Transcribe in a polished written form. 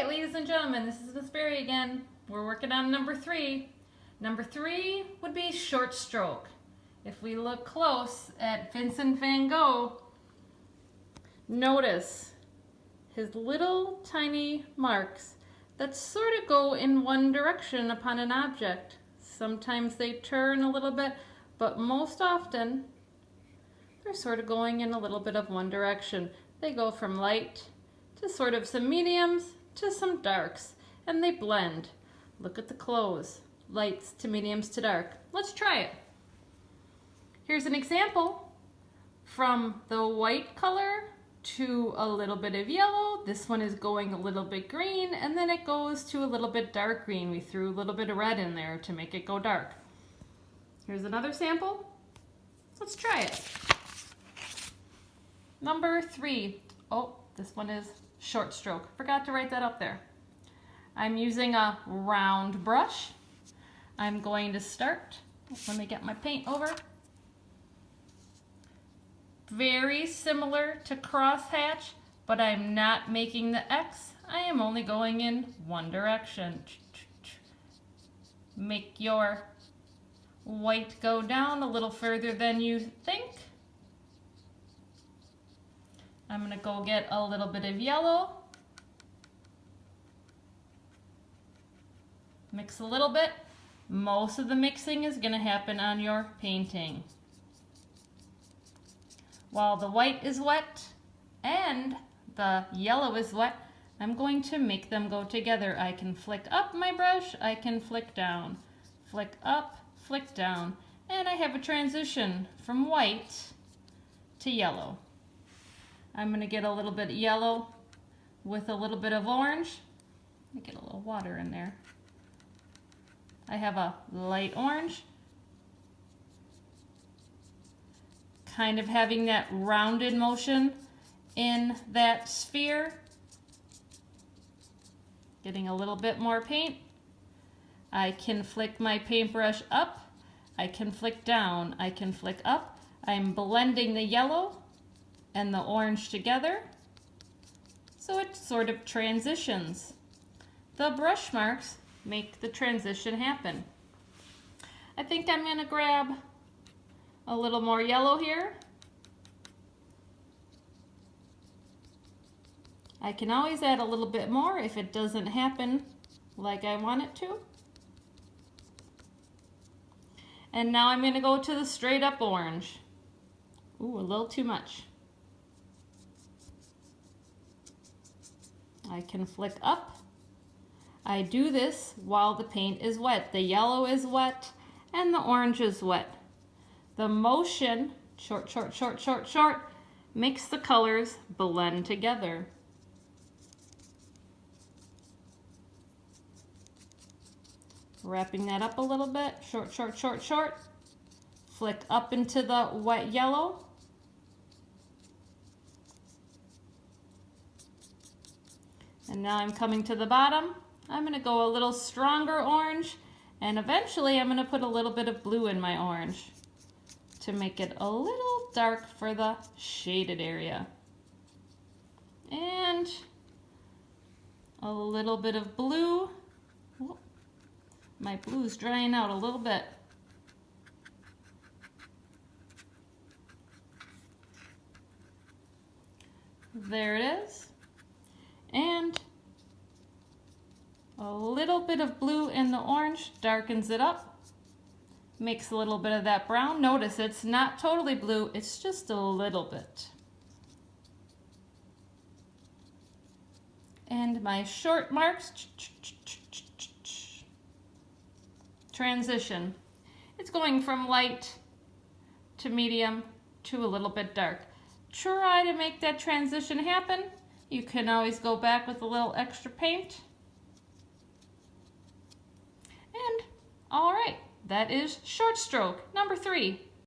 ladies and gentlemen, this is Miss Berry again. We're working on number 3. Number 3 would be short stroke. If we look close at Vincent van Gogh, notice his little tiny marks that sort of go in one direction upon an object. Sometimes they turn a little bit, but most often they're sort of going in a little bit of one direction. They go from light to sort of some mediums to some darks, and they blend. Look at the clothes, lights to mediums to dark. Let's try it. Here's an example from the white color to a little bit of yellow. This one is going a little bit green, and then it goes to a little bit dark green. We threw a little bit of red in there to make it go dark. Here's another sample. Let's try it. Number 3. Oh, this one is short stroke. Forgot to write that up there. I'm using a round brush. I'm going to start. Let me get my paint over. Very similar to crosshatch, but I'm not making the X. I am only going in one direction. Make your white go down a little further than you think. I'm going to go get a little bit of yellow. Mix a little bit. Most of the mixing is going to happen on your painting. While the white is wet and the yellow is wet, I'm going to make them go together. I can flick up my brush, I can flick down. Flick up, flick down. And I have a transition from white to yellow. I'm going to get a little bit of yellow with a little bit of orange. Let me get a little water in there. I have a light orange. Kind of having that rounded motion in that sphere. Getting a little bit more paint. I can flick my paintbrush up. I can flick down. I can flick up. I'm blending the yellow and the orange together, so it sort of transitions. The brush marks make the transition happen. I think I'm going to grab a little more yellow here. I can always add a little bit more if it doesn't happen like I want it to. And now I'm going to go to the straight up orange. Ooh, a little too much. I can flick up. I do this while the paint is wet. The yellow is wet and the orange is wet. The motion, short, short, short, short, short, makes the colors blend together. Wrapping that up a little bit, short, short, short, short. Flick up into the wet yellow. And now I'm coming to the bottom. I'm going to go a little stronger orange, and eventually I'm going to put a little bit of blue in my orange to make it a little dark for the shaded area. And a little bit of blue. Oh, my blue's drying out a little bit. There it is. And a little bit of blue in the orange darkens it up, makes a little bit of that brown. Notice it's not totally blue, it's just a little bit. And my short marks, transition. It's going from light to medium to a little bit dark. Try to make that transition happen. You can always go back with a little extra paint. And all right, that is short stroke number 3.